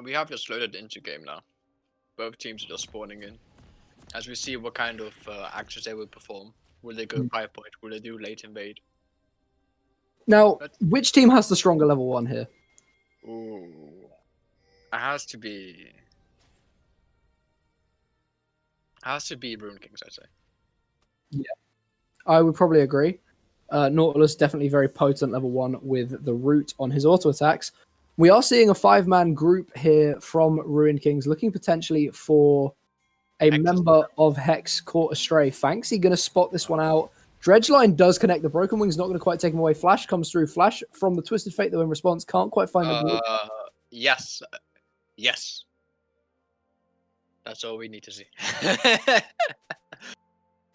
We have just loaded into game now. Both teams are just spawning in. As we see what kind of actions they will perform. Will they go 5 point? Will they do late invade? Now, which team has the stronger level 1 here? Ooh. It has to be... Rune Kings, I'd say. Yeah. I would probably agree. Nautilus definitely very potent level 1 with the root on his auto attacks. We are seeing a 5-man group here from Ruined Kings looking potentially for a member of Hex caught astray. Fanksy going to spot this one out. Dredgeline does connect. The Broken Wing's not going to quite take him away. Flash comes through. Flash from the Twisted Fate, though, in response. Can't quite find the ball. Yes. Yes. That's all we need to see.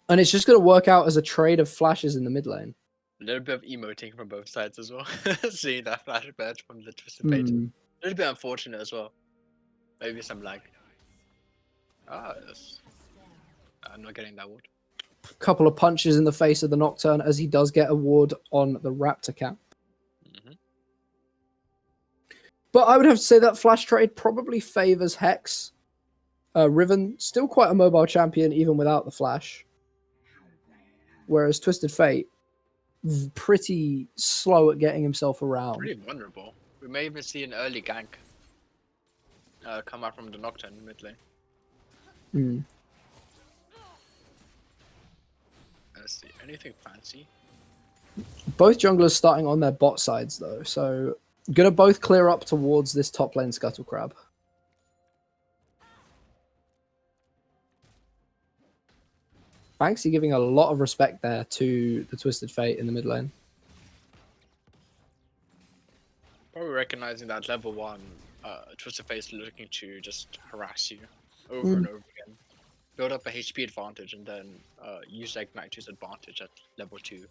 And it's just going to work out as a trade of flashes in the mid lane. A little bit of emoting from both sides as well. Seeing that flash badge from the Twisted Fate. A little bit unfortunate as well. Maybe some lag. Yes. I'm not getting that ward. Couple of punches in the face of the Nocturne as he does get a ward on the Raptor camp. But I would have to say that flash trade probably favors Hex. Riven, still quite a mobile champion even without the flash. Whereas Twisted Fate, pretty slow at getting himself around. Pretty vulnerable. We may even see an early gank come out from the Nocturne in mid lane. Let's see. Anything fancy? Both junglers starting on their bot sides, though. So, gonna both clear up towards this top lane Scuttle Crab. Banksy giving a lot of respect there to the Twisted Fate in the mid lane. Probably recognizing that level 1 Twisted Fate is looking to just harass you over and over again. Build up a HP advantage and then use Ignite to his advantage at level 2.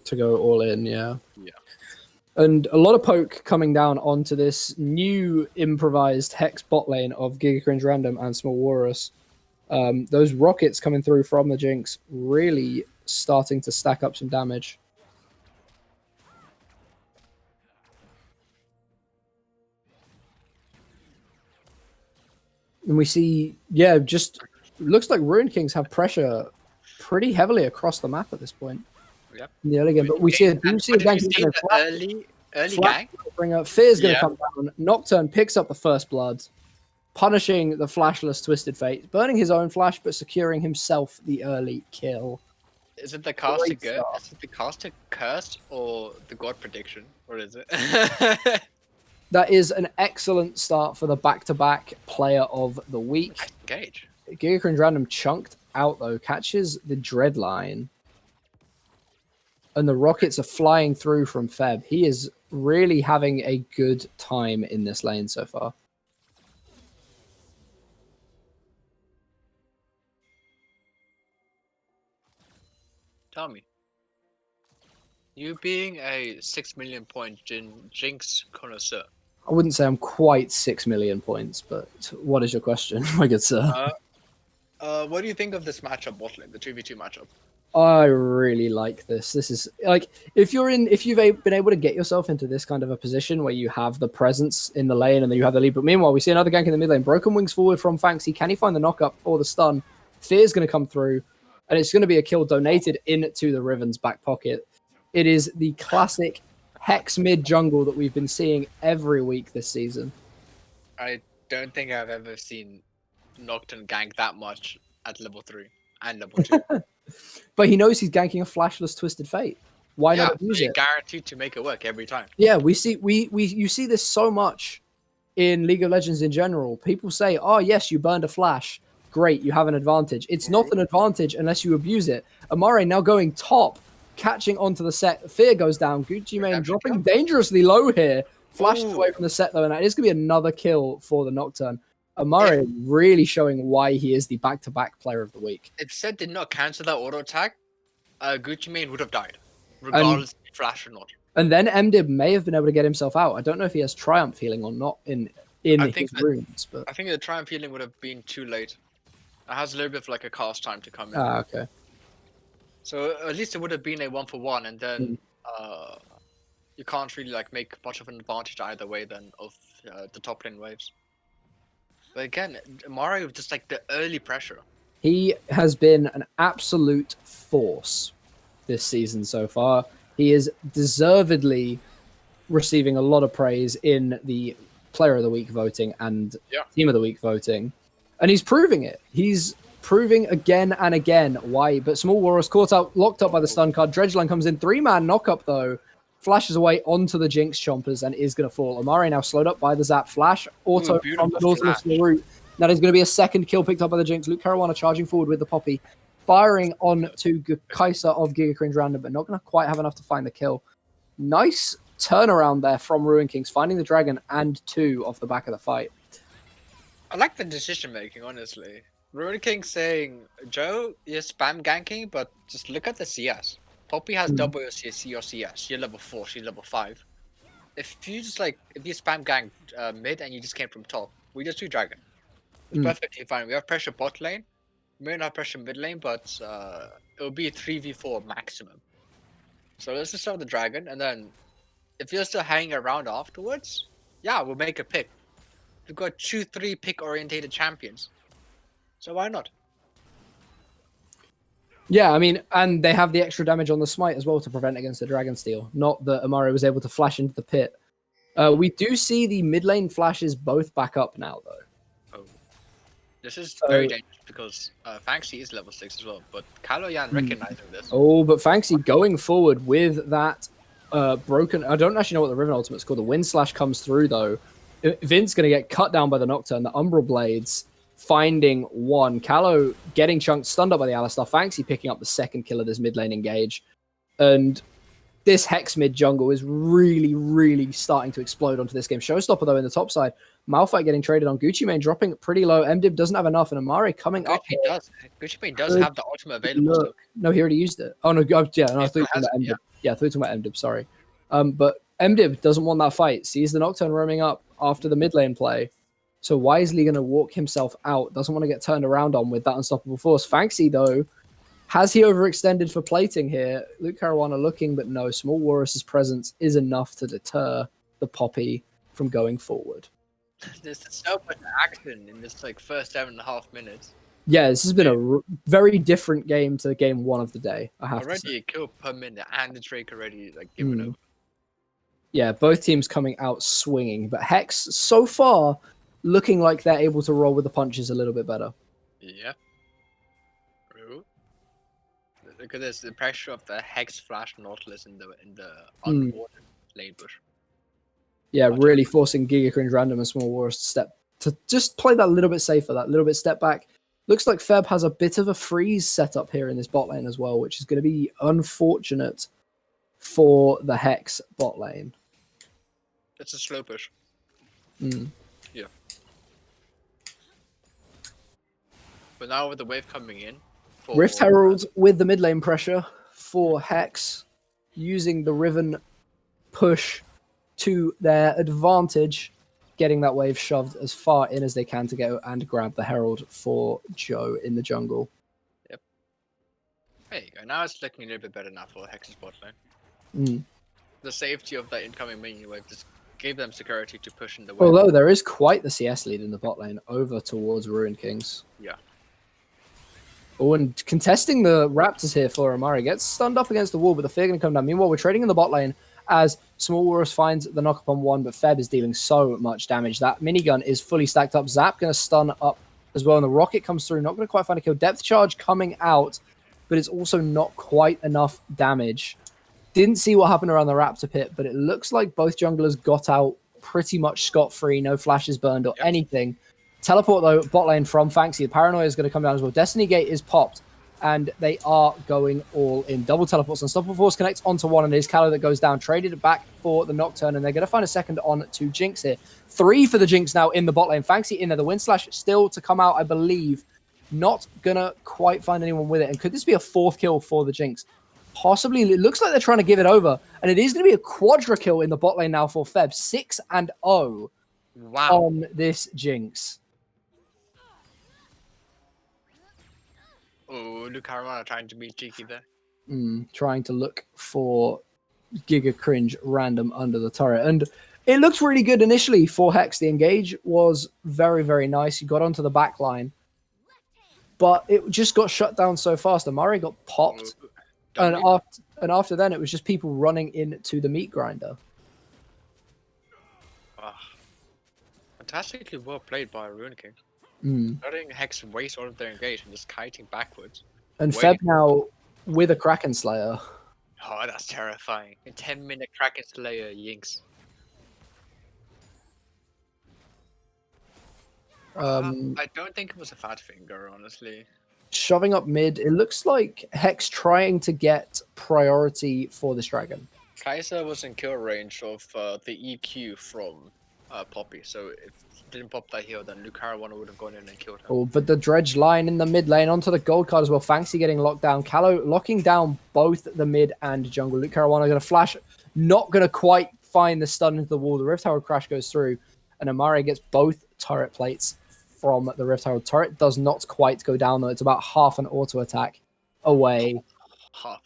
To go all in, yeah. Yeah. And a lot of poke coming down onto this new improvised Hex bot lane of Giga Cringe Random and Small Walrus. Those rockets coming through from the Jinx really starting to stack up some damage. And we see, yeah, just looks like Ruined Kings have pressure pretty heavily across the map at this point. Yep. In the early game, but we see a gank. Early gank? Fear's going to come down. Nocturne picks up the first blood, punishing the flashless Twisted Fate, burning his own flash, but securing himself the early kill. Is it the caster curse or the god prediction? What is it? That is an excellent start for the back-to-back player of the week. Engage. Giga Cringe Random chunked out, though, catches the Dreadline. And the rockets are flying through from Feb. He is really having a good time in this lane so far. Tell me. You being a 6 million point Jinx connoisseur. I wouldn't say I'm quite 6 million points, but what is your question, my good sir? What do you think of this matchup, bot lane, the 2v2 matchup? I really like this. This is like if you've been able to get yourself into this kind of a position where you have the presence in the lane and then you have the lead. But meanwhile, we see another gank in the mid lane. Broken Wings forward from Fanksy. Can he find the knock up or the stun? Fear's going to come through, and it's going to be a kill donated into the Riven's back pocket. It is the classic Hex mid jungle that we've been seeing every week this season. I don't think I've ever seen Nocturne gank that much at level 3 and level 2. But he knows he's ganking a flashless Twisted Fate. Why not use it? Guaranteed to make it work every time. Yeah, you see this so much in League of Legends in general. People say, "Oh yes, you burned a flash. Great, you have an advantage." It's not an advantage unless you abuse it. Amare now going top, catching onto the set. Fear goes down. Gucci Mane dropping dangerously low here. Flashes away from the set though, and it is going to be another kill for the Nocturne. Amare really showing why he is the back-to-back player of the week. If Set did not cancel that auto attack, Gucci Mane would have died, regardless of flash or not. And then MDib may have been able to get himself out. I don't know if he has Triumph healing or not in his runes. But I think the Triumph healing would have been too late. It has a little bit of like a cast time to come in. Okay. So at least it would have been a 1-for-1, and then you can't really like make much of an advantage either way then of the top lane waves. But again, Mario just like the early pressure. He has been an absolute force this season so far. He is deservedly receiving a lot of praise in the Player of the Week voting and Yeah. Team of the Week voting. And he's proving it. He's proving again and again why. But Small Walrus caught up, locked up by the stun card. Dredgeline comes in, 3-man knockup though. Flashes away onto the Jinx Chompers and is going to fall. Amari now slowed up by the Zap Flash. Auto from the Nautilus route. That is going to be a second kill picked up by the Jinx. Luke Caruana charging forward with the Poppy. Firing on to Kaiser of Giga Cringe Random, but not going to quite have enough to find the kill. Nice turnaround there from Ruin Kings, finding the dragon and 2 off the back of the fight. I like the decision making, honestly. Ruin King saying, Joe, you're spam ganking, but just look at the CS. Poppy has double your CS. You're level 4, she's level 5. If you just if you spam gang mid and you just came from top, we just do dragon. It's perfectly fine. We have pressure bot lane. We may not have pressure mid lane, but it'll be a 3v4 maximum. So let's just start with the dragon, and then if you're still hanging around afterwards, yeah, we'll make a pick. We've got 2-3 pick orientated champions. So why not? Yeah, I mean, and they have the extra damage on the smite as well to prevent against the dragon steal. Not that Amari was able to flash into the pit. We do see the mid lane flashes both back up now, though. Oh. This is very dangerous because Fanxi is level 6 as well, but Kaloyan recognizing this. Oh, but Fanxi going forward with that broken... I don't actually know what the Riven Ultimate's called. The Wind Slash comes through, though. Vince going to get cut down by the Nocturne. The Umbral Blades finding 1. Callow getting chunked, stunned up by the Alistar. Fanxi picking up the second kill of this mid lane engage. And this Hex mid jungle is really, really starting to explode onto this game. Showstopper, though, in the top side. Malphite getting traded on. Gucci Mane dropping pretty low. MDib doesn't have enough, and Amari coming up. Gucci Mane does have the ultimate available. Look. No, he already used it. Oh, no, yeah, no, I thought you were talking about MDib. Yeah, I thought you were talking about MDib, sorry. But MDib doesn't want that fight. Sees the Nocturne roaming up after the mid lane play. So wisely going to walk himself out. Doesn't want to get turned around on with that unstoppable force. Fanxi, though, has he overextended for plating here? Luke Caruana looking, but no. Small Walrus's presence is enough to deter the Poppy from going forward. There's so much action in this first 7.5 minutes. Yeah, this has been a very different game to game 1 of the day. I have to say. Already a kill per minute, and the Drake already given over. Yeah, both teams coming out swinging, but Hex so far looking like they're able to roll with the punches a little bit better. Yeah. Ooh. Look at this, the pressure of the Hex Flash Nautilus in the underwater lane push. Yeah, really forcing Giga Cringe Random and Small Walrus to just play that little bit safer, that little bit step back. Looks like Feb has a bit of a freeze set up here in this bot lane as well, which is going to be unfortunate for the Hex bot lane. It's a slow push. Yeah. But now with the wave coming in... Rift Herald with the mid lane pressure for Hex, using the Riven push to their advantage, getting that wave shoved as far in as they can to go and grab the Herald for Joe in the jungle. Yep. There you go. Now it's looking a little bit better now for Hex's bot lane. The safety of that incoming minion wave just gave them security to push in the wave. Although there is quite the CS lead in the bot lane over towards Ruin Kings. Yeah. Oh, and contesting the Raptors here for Amari. Gets stunned up against the wall, but the Fear going to come down. Meanwhile, we're trading in the bot lane as Small Walrus finds the knock up on 1, but Feb is dealing so much damage. That minigun is fully stacked up. Zap going to stun up as well, and the rocket comes through. Not going to quite find a kill. Depth charge coming out, but it's also not quite enough damage. Didn't see what happened around the Raptor pit, but it looks like both junglers got out pretty much scot-free. No flashes burned or anything. Teleport, though, bot lane from Fanxi. The Paranoia is going to come down as well. Destiny Gate is popped, and they are going all in. Double teleports. Unstoppable Force connects onto 1, and it is Callow that goes down. Traded it back for the Nocturne, and they're going to find a second on to Jinx here. 3 for the Jinx now in the bot lane. Fanxi in there. The Wind Slash still to come out, I believe. Not going to quite find anyone with it. And could this be a 4th kill for the Jinx? Possibly. It looks like they're trying to give it over, and it is going to be a quadra kill in the bot lane now for Feb. 6-0 on this Jinx. Oh, Luke Caruana trying to be cheeky there. Trying to look for Giga Cringe Random under the turret. And It looked really good initially for Hex. The engage was very, very nice. He got onto the back line, but it just got shut down so fast. Amari got popped, and after then, it was just people running into the meat grinder. Fantastically well played by Rune King. Letting Hex waste all of their engage and just kiting backwards. And Feb now with a Kraken Slayer. Oh, that's terrifying. A 10-minute Kraken Slayer yinks. I don't think it was a fat finger, honestly. Shoving up mid, it looks like Hex trying to get priority for this dragon. Kaiser was in kill range of the EQ from Poppy, so if he didn't pop that heal, then Luke Caruana would have gone in and killed him. Oh, but the dredge line in the mid lane onto the gold card as well. Fanxy getting locked down. Callow locking down both the mid and jungle. Luke Caruana going to flash, not going to quite find the stun into the wall. The Rift Herald crash goes through, and Amari gets both turret plates from the Rift Herald. Turret does not quite go down though. It's about half an auto attack away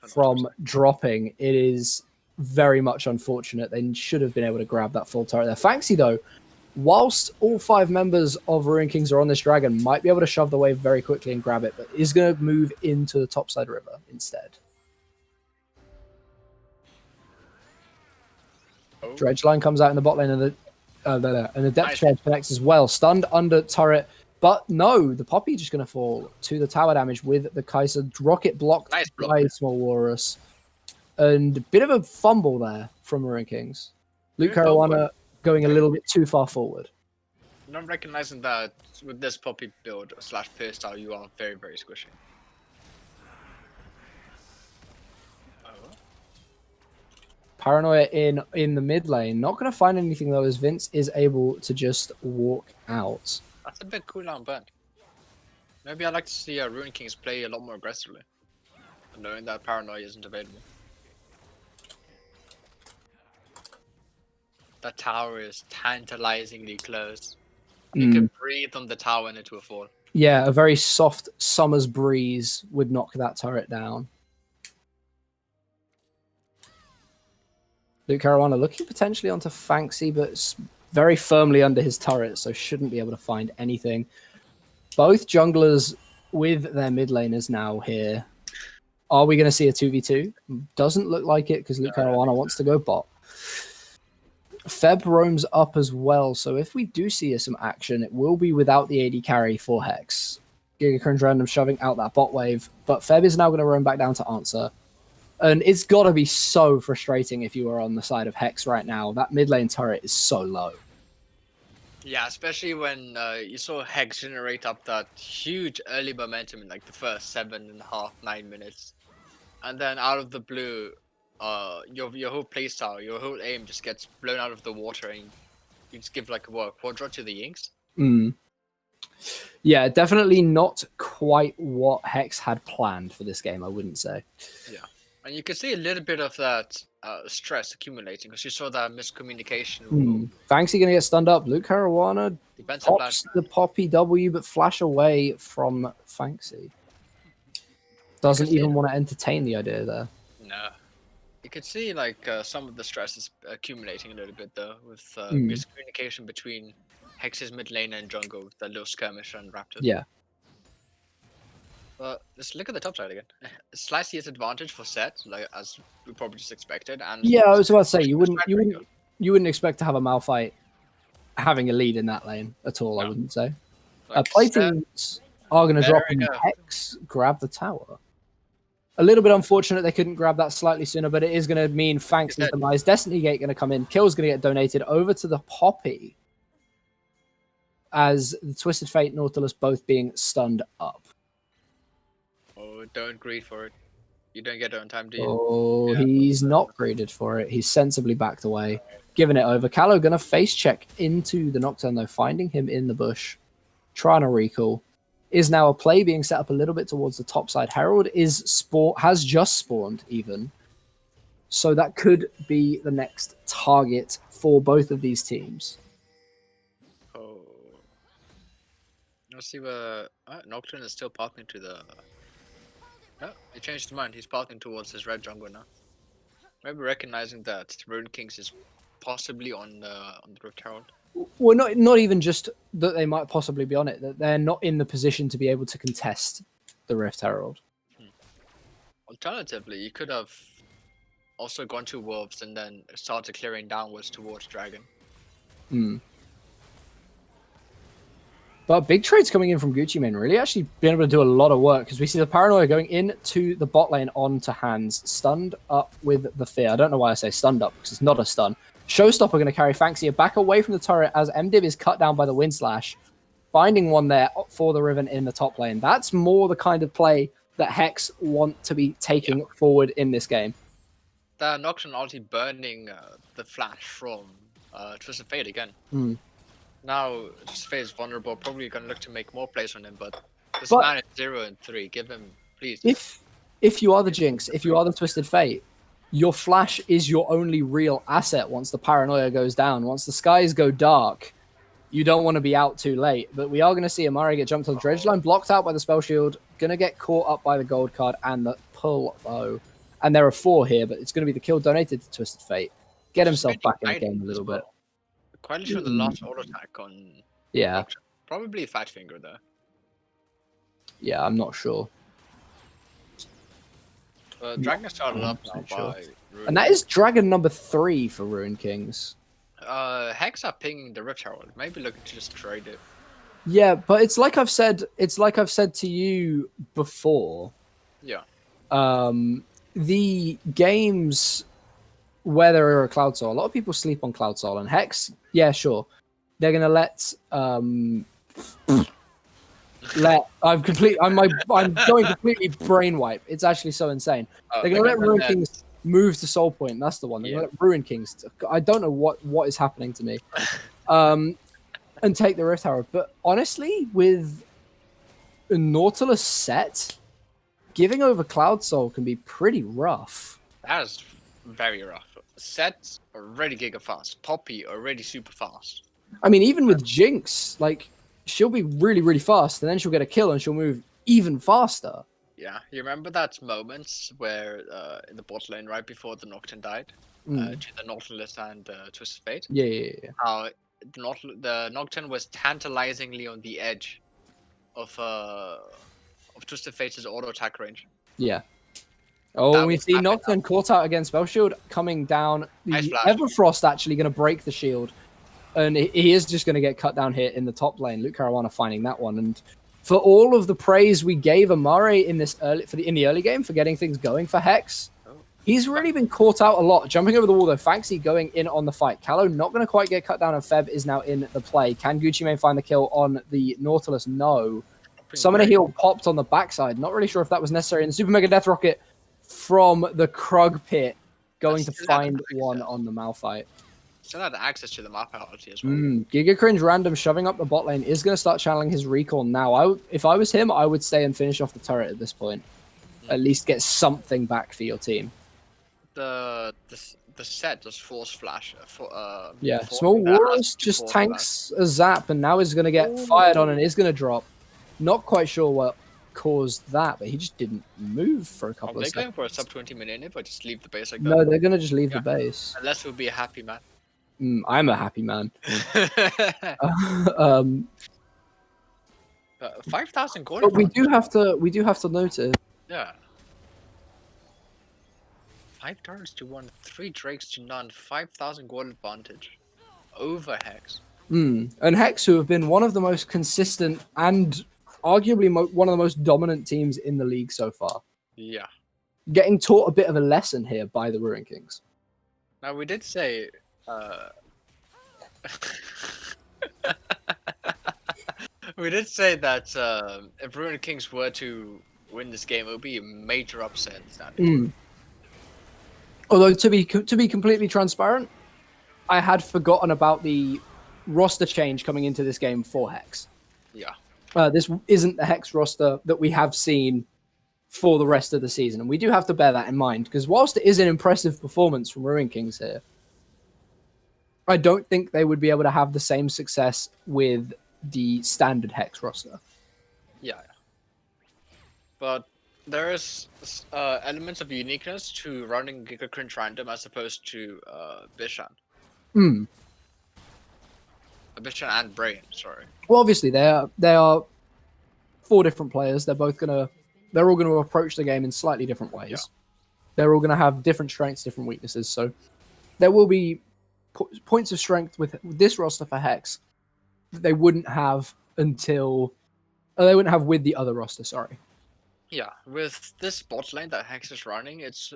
from dropping. It is very much unfortunate. They should have been able to grab that full turret there. Fanxy though, whilst all 5 members of Ruin Kings are on this dragon, might be able to shove the wave very quickly and grab it, but is going to move into the topside river instead. Dredge line comes out in the bot lane, and the depth charge connects as well. Stunned under turret, but no, the Poppy just going to fall to the tower damage with the Kaiser. Rocket blocked by Small Walrus. And a bit of a fumble there from Ruin Kings. Luke Caruana going a little bit too far forward. Not recognizing that with this Poppy build / Pierce style, you are very, very squishy. Paranoia in the mid lane. Not going to find anything though, as Vince is able to just walk out. That's a bit cooldown burn. Maybe I'd like to see Ruin Kings play a lot more aggressively, knowing that Paranoia isn't available. The tower is tantalizingly close. You can breathe on the tower and it will fall. Yeah, a very soft summer's breeze would knock that turret down. Luke Caruana looking potentially onto Fanxy, but very firmly under his turret, so shouldn't be able to find anything. Both junglers with their mid laners now here. Are we going to see a 2v2? Doesn't look like it, because Luke Caruana wants to go bot. Feb roams up as well, so if we do see some action, it will be without the AD carry for Hex. Giga Cringe Random shoving out that bot wave, but Feb is now going to roam back down to answer. And it's got to be so frustrating if you are on the side of Hex right now. That mid lane turret is so low. Yeah, especially when you saw Hex generate up that huge early momentum in like the first 7.5, 9 minutes. And then out of the blue, your whole playstyle, your whole aim just gets blown out of the water, and you just give like a quadra to the Yinks. Yeah, definitely not quite what Hex had planned for this game, I wouldn't say. Yeah, and you can see a little bit of that stress accumulating, because you saw that miscommunication. Fanxy gonna get stunned up. Luke Caruana pops the Poppy W, but flash away from Fanxy. Doesn't even want to entertain the idea there. No. You can see like some of the stress is accumulating a little bit though, with miscommunication between Hex's mid lane and jungle with the little skirmish and Raptors. Yeah. But let's look at the top side again. Slightly advantage for Set, like as we probably just expected. And yeah, I was about to say you wouldn't expect to have a Malphite having a lead in that lane at all. No. I wouldn't say. Like play teams are going to drop in Hex, grab the tower. A little bit unfortunate they couldn't grab that slightly sooner, but it is going to mean Fanxy's demise. Destiny Gate going to come in. Kill's going to get donated over to the Poppy, as the Twisted Fate Nautilus both being stunned up. Oh, don't greed for it. You don't get it on time, do you? Oh, yeah. He's not greeded for it. He's sensibly backed away, giving it over. Callow going to face check into the Nocturne, though, finding him in the bush, trying to recall. Is now a play being set up a little bit towards the top side. Herald has just spawned even. So that could be the next target for both of these teams. Oh. Let's see where Nocturne is still pathing to the... Oh, he changed his mind. He's pathing towards his red jungle now. Maybe recognizing that Ruin Kings is possibly on the Rift Herald. Well, not even just that they might possibly be on it, that they're not in the position to be able to contest the Rift Herald. Alternatively, you could have also gone to Wolves and then started clearing downwards towards Dragon. But big trades coming in from Gucci Mane, really actually being able to do a lot of work, because we see the Paranoia going into the bot lane onto Hands, stunned up with the Fear. I don't know why I say stunned up, because it's not a stun. Showstopper going to carry Fanxia back away from the turret as MDiv is cut down by the Wind Slash, finding one there for the Riven in the top lane. That's more the kind of play that Hex want to be taking forward in this game. The Nocturne ulti burning the flash from Twisted Fate again. Now, Twisted Fate is vulnerable, probably going to look to make more plays on him, but this man is 0 and 3. Give him, please. If you are the Jinx, if you are the Twisted Fate, your flash is your only real asset once the Paranoia goes down. Once the skies go dark, you don't want to be out too late. But we are going to see Amari get jumped on the dredge line, blocked out by the spell shield, going to get caught up by the gold card and the pull bow. And there are 4 here, but it's going to be the kill donated to Twisted Fate. Get himself back in the game a little bit. Quite sure the last auto attack on. Yeah. Probably Fat Finger there. Yeah, I'm not sure. Dragon started up now by Ruin. And that is Dragon number 3 for Ruin Kings. Hex are pinging the Rift Herald. Maybe looking to just trade it. Yeah, but it's like I've said to you before. Yeah. The games where there are a Cloud Soul, a lot of people sleep on Cloud Soul, and Hex, yeah, sure. They're gonna let I'm going completely brainwipe. It's actually so insane. They're gonna let Ruin Kings move to Soul Point. That's the one. They're gonna let Ruin Kings. I don't know what is happening to me. And take the Rift Herald. But honestly, with a Nautilus set, giving over Cloud Soul can be pretty rough. That is very rough. Set already giga fast. Poppy already super fast. I mean, even with Jinx, like, she'll be really, really fast, and then she'll get a kill, and she'll move even faster. Yeah, you remember that moments where in the bot lane right before the Nocturne died, to the Nautilus and Twisted Fate? Yeah. How the Nocturne was tantalizingly on the edge of Twisted Fate's auto attack range. Yeah. Oh, we see Nocturne caught out against Spell Shield coming down. The Everfrost actually going to break the shield. And he is just going to get cut down here in the top lane. Luke Caruana finding that one. And for all of the praise we gave Amare in this in the early game for getting things going for Hex, he's really been caught out a lot. Jumping over the wall, though. Fanxi going in on the fight. Callow not going to quite get cut down, and Feb is now in the play. Can Gucci Mane find the kill on the Nautilus? No. Summoner Heal popped on the backside. Not really sure if that was necessary. And the Super Mega Death Rocket from the Krug pit going to find one on the Malphite. Still had access to the Malphite as well. Giga Cringe random shoving up the bot lane is going to start channeling his recall now. If I was him, I would stay and finish off the turret at this point. At least get something back for your team. The set does Force Flash. Small Walrus just tanks a zap, and now is going to get fired on and is going to drop. Not quite sure what caused that, but he just didn't move for a couple of seconds. Are they going for a sub 20 minute or just leave the base like that? No, they're going to just leave the base. Unless we'll be a happy man. I'm a happy man. 5,000 gold. But we do have to notice. Yeah. 5 turrets to 1, 3 drakes to none, 5,000 gold advantage over Hex. And Hex, who have been one of the most consistent and arguably one of the most dominant teams in the league so far. Yeah. Getting taught a bit of a lesson here by the Ruin Kings. Now, we did say... we did say that if Ruin Kings were to win this game, it would be a major upset. Although, to be completely transparent, I had forgotten about the roster change coming into this game for Hex. Yeah. This isn't the Hex roster that we have seen for the rest of the season. And we do have to bear that in mind, because whilst it is an impressive performance from Ruin Kings here, I don't think they would be able to have the same success with the standard Hex roster. Yeah. But there is elements of uniqueness to running Giga Cringe random as opposed to Bishan. Hmm. Ambition and Brain, sorry. Well, obviously they are 4 different players. They're all gonna approach the game in slightly different ways. Yeah. They're all gonna have different strengths, different weaknesses. So there will be points of strength with this roster for Hex that they wouldn't have with the other roster. Sorry. Yeah, with this bot lane that Hex is running, it's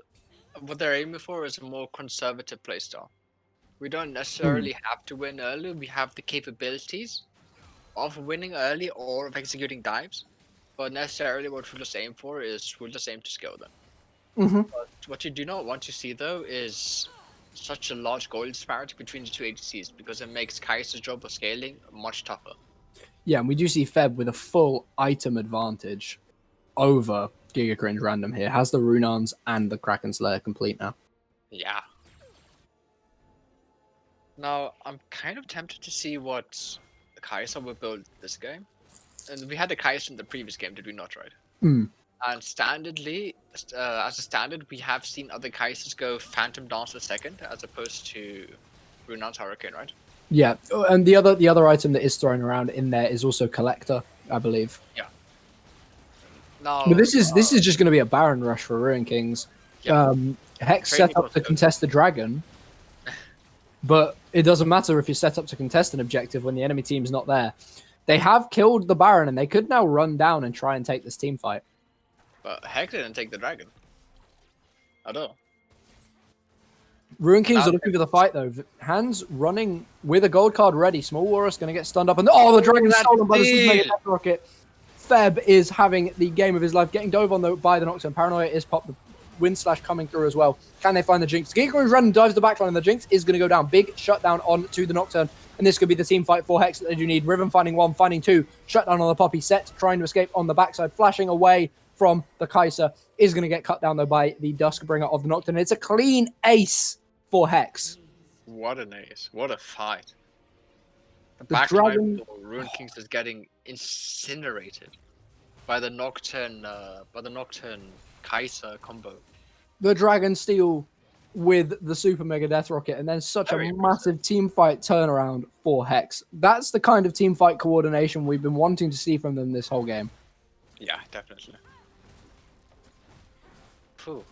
what they're aiming for is a more conservative playstyle. We don't necessarily have to win early. We have the capabilities of winning early or of executing dives. But necessarily what we'll just aim for is we'll just aim to scale them. Mm-hmm. But what you do not want to see though is such a large goal disparity between the two ADCs because it makes Kaiser's job of scaling much tougher. Yeah, and we do see Feb with a full item advantage over Giga Cringe Random here. Has the Runans and the Kraken Slayer complete now. Yeah. Now, I'm kind of tempted to see what Kaiser will build this game. And we had the Kaiser in the previous game, did we not, right? Mm. And standardly, as a standard, we have seen other Kaisers go Phantom Dancer second, as opposed to Runan's Hurricane, right? Yeah, and the other item that is thrown around in there is also Collector, I believe. Yeah. Now, But this is just going to be a Baron rush for Ruin Kings. Yeah. Hex Training set up was to good. contest the dragon, but it doesn't matter if you're set up to contest an objective when the enemy team's not there. They have killed the Baron, and they could now run down and try and take this team fight. But Heck didn't take the dragon. At all. Ruin Kings Now- are looking for the fight, though. Hands running with a gold card ready. Small Walrus going to get stunned up. And the dragon's that stolen by the Super Mega steal! Death Rocket. Feb is having the game of his life, getting dove on by the Nocturne. Paranoia is popped. The Wind Slash coming through as well. Can they find the Jinx? Giga Cringe Random dives the backline, and the Jinx is going to go down. Big shutdown on to the Nocturne. And this could be the team fight for Hex that they do need. Riven finding 1, finding 2. Shutdown on the Poppy. Set trying to escape on the backside. Flashing away from the Kaiser. Is going to get cut down, though, by the Duskbringer of the Nocturne. It's a clean ace for Hex. What an ace. What a fight. The The backline dragon- for Ruin Kings is getting incinerated by the Nocturne Kaiser combo. The Dragon Steel with the Super Mega Death Rocket, and then such Very a impressive. massive team fight turnaround for Hex. That's the kind of team fight coordination we've been wanting to see from them this whole game. Yeah, definitely. Phew.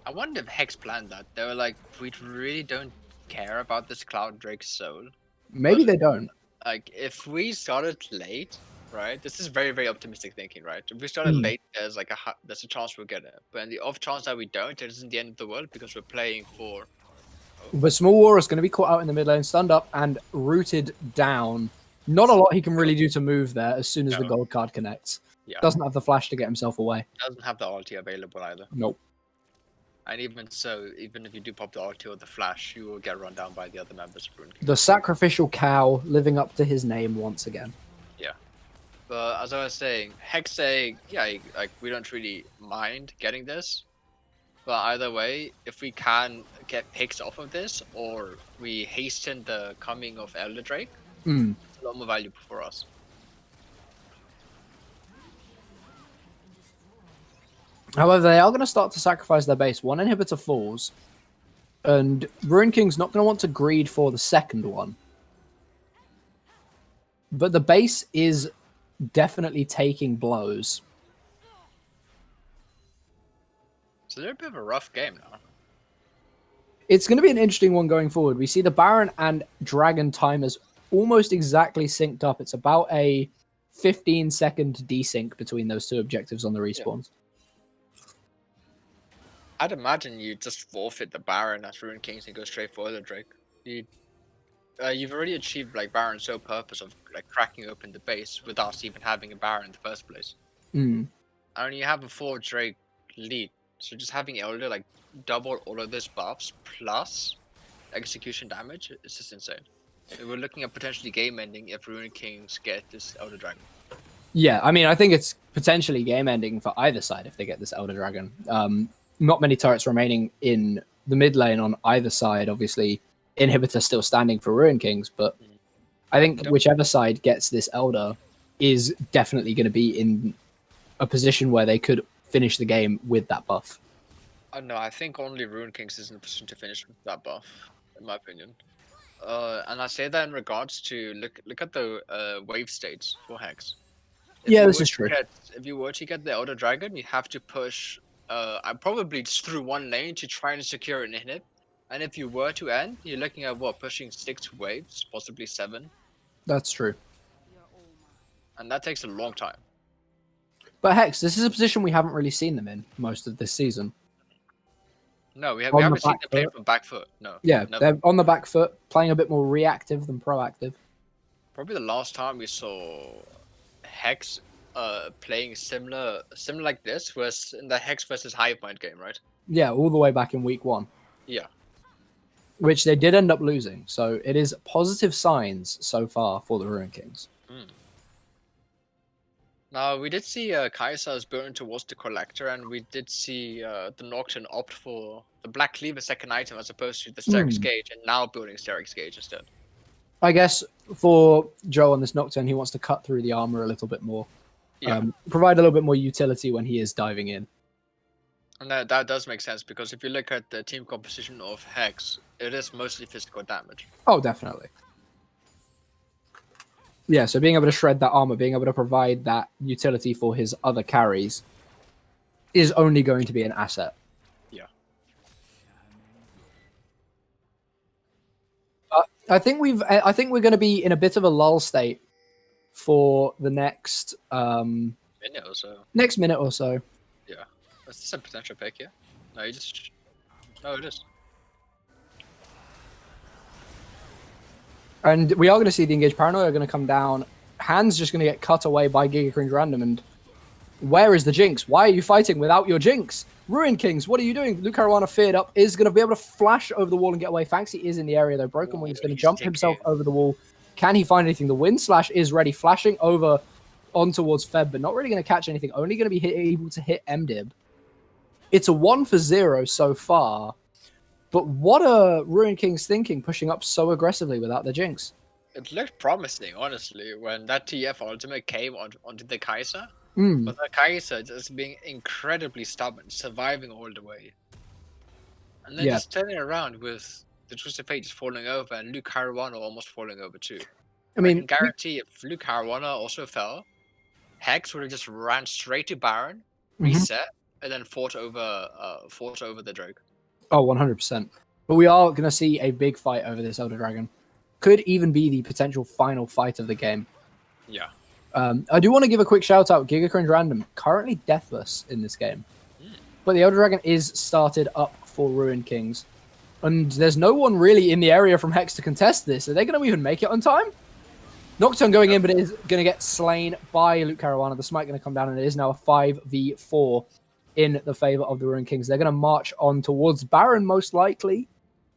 I wonder if Hex planned that. They were like, we really don't care about this Cloud Drake soul. Maybe But- they don't. Like, if we started late, right? This is very, very optimistic thinking, right? If we started Hmm. late, there's a chance we'll get it. But in the off chance that we don't, it isn't the end of the world because we're playing for. But Small War is going to be caught out in the mid lane, stunned up and rooted down. Not a lot he can really do to move there as soon as the No. gold card connects. Yeah. Doesn't have the flash to get himself away. Doesn't have the ulti available either. Nope. And even so, even if you do pop the ulti or the flash, you will get run down by the other members of Ruin King. The sacrificial cow living up to his name once again. But as I was saying, Hex saying, yeah, like we don't really mind getting this. But either way, if we can get picks off of this, or we hasten the coming of Elder Drake, Mm. it's a lot more valuable for us. However, they are going to start to sacrifice their base. One inhibitor falls, and Ruin King's not going to want to greed for the second one. But the base is definitely taking blows. So they're a bit of a rough game now. It's going to be an interesting one going forward. We see the Baron and Dragon timers almost exactly synced up. It's about a 15-second desync between those two objectives on the respawns. I'd imagine you just forfeit the Baron as Ruin Kings and go straight for Elder Drake. You've already achieved like Baron's sole purpose of like cracking open the base without even having a Baron in the first place. Mm. And you have a 4 Drake lead, so just having Elder like double all of these buffs plus execution damage is just insane. We're looking at potentially game ending if Ruin Kings get this Elder Dragon. Yeah, I mean, I think it's potentially game ending for either side if they get this Elder Dragon. Not many turrets remaining in the mid lane on either side. Obviously, inhibitor still standing for Ruin Kings, but I think whichever side gets this Elder is definitely going to be in a position where they could finish the game with that buff. No, I think only Ruin Kings is in a position to finish with that buff, in my opinion. And I say that in regards to look at the wave states for Hex. Yeah, this is true. If you were to get the Elder Dragon, you have to push probably just through one lane to try and secure an inhib. And if you were to end, you're looking at what, pushing 6 waves, possibly 7. That's true. And that takes a long time. But Hex, this is a position we haven't really seen them in most of this season. No, we On the haven't seen back them play foot. from back foot. No. Yeah, never. they're on the back foot, playing a bit more reactive than proactive. Probably the last time we saw Hex playing similar like this was in the Hex versus Hivemind game, right? Yeah, all the way back in week 1. Yeah. Which they did end up losing. So it is positive signs so far for the Ruin Kings. Now, we did see Kai'Sa's burn towards the Collector, and we did see the Nocturne opt for the Black Cleaver second item as opposed to the Sterix Gauge, and now building Sterix Gauge instead. I guess for Joe on this Nocturne, he wants to cut through the armor a little bit more. Yeah. Provide a little bit more utility when he is diving in. And that does make sense, because if you look at the team composition of Hex, it is mostly physical damage. Oh, definitely. Yeah, so being able to shred that armor, being able to provide that utility for his other carries is only going to be an asset. Yeah. I think we're going to be in a bit of a lull state for the next Minute or so. Next minute or so. Yeah. Is this a potential pick here? No, you just... No, it is. And we are going to see the Engaged Paranoia going to come down. Hand's just going to get cut away by Giga Cringe Random. And where is the Jinx? Why are you fighting without your Jinx? Ruin Kings, what are you doing? Luke Caruana feared up, is going to be able to flash over the wall and get away. Fanxy is in the area though. Broken Wing's going to jump himself over the wall. Can he find anything? The Wind Slash is ready, flashing over on towards Feb, but not really going to catch anything. Only going to be able to hit MDib. It's a 1-for-0 so far. But what are Ruin Kings thinking, pushing up so aggressively without the Jinx? It looked promising, honestly, when that TF ultimate came onto the Kai'Sa. But the Kai'Sa just being incredibly stubborn, surviving all the way. And then just turning around with the Twisted Fate just falling over and Luke Caruana almost falling over too. I can guarantee if Luke Caruana also fell, Hex would have just ran straight to Baron, reset, and then fought over the Drake. Oh, 100%. But we are going to see a big fight over this Elder Dragon. Could even be the potential final fight of the game. Yeah. I do want to give a quick shout out. Giga Cringe Random, currently deathless in this game. But the Elder Dragon is started up for Ruin Kings. And there's no one really in the area from Hex to contest this. Are they going to even make it on time? Nocturne going in, but it is going to get slain by Luke Caruana. The smite going to come down, and it is now a 5v4 in the favor of the Ruin Kings. They're going to march on towards Baron, most likely.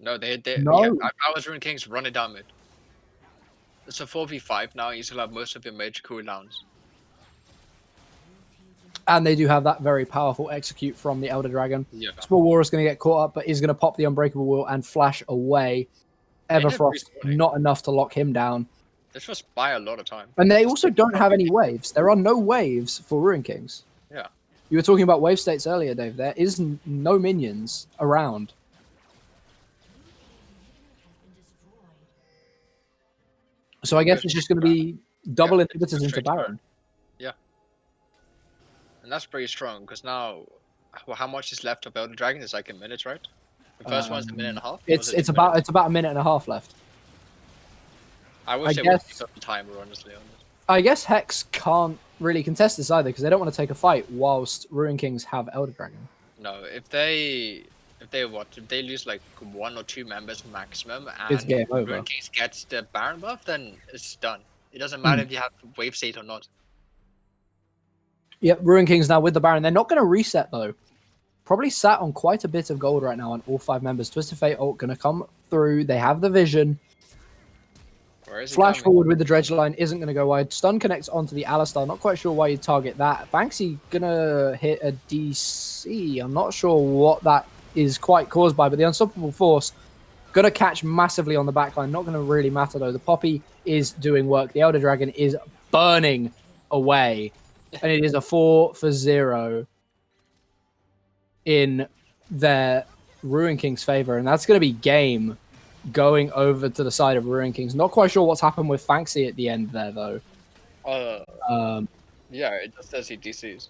No, they No. Yeah, I was Ruin Kings, run it down mid. It's a 4v5 now, you still have most of your major cooldowns. And they do have that very powerful execute from the Elder Dragon. Yeah. Spore War is going to get caught up, but is going to pop the Unbreakable Wheel and flash away. Everfrost, not enough to lock him down. This was by a lot of time. And they also don't have any waves. There are no waves for Ruin Kings. Yeah. You were talking about wave states earlier, Dave. There is no minions around. So I guess it's just going to be double inhibitors into Baron. Yeah. And that's pretty strong, because now, well, how much is left of Elder Dragon? It's like a minute, right? The first one's a minute and a half? It's about a minute and a half left. I wish they would pick up the timer, honestly. I guess Hex can't really contest this either, because they don't want to take a fight whilst Ruin Kings have Elder Dragon. No, if they lose like 1 or 2 members maximum, and it's game over. Ruin Kings gets the Baron buff, then it's done. It doesn't matter if you have wave state or not. Yep, Ruin Kings now with the Baron. They're not going to reset though. Probably sat on quite a bit of gold right now on all 5 members. Twisted Fate ult going to come through. They have the vision. Flash forward with the dredge line isn't going to go wide. Stun connects onto the Alistar. Not quite sure why you'd target that. Banksy going to hit a DC. I'm not sure what that is quite caused by, but the Unstoppable Force going to catch massively on the backline. Not going to really matter though. The Poppy is doing work. The Elder Dragon is burning away. And it is a 4-for-0 in their Ruin King's favor. And that's going to be game going over to the side of Ruin Kings. Not quite sure what's happened with Fanxi at the end there, though. Yeah, it just says he DCs.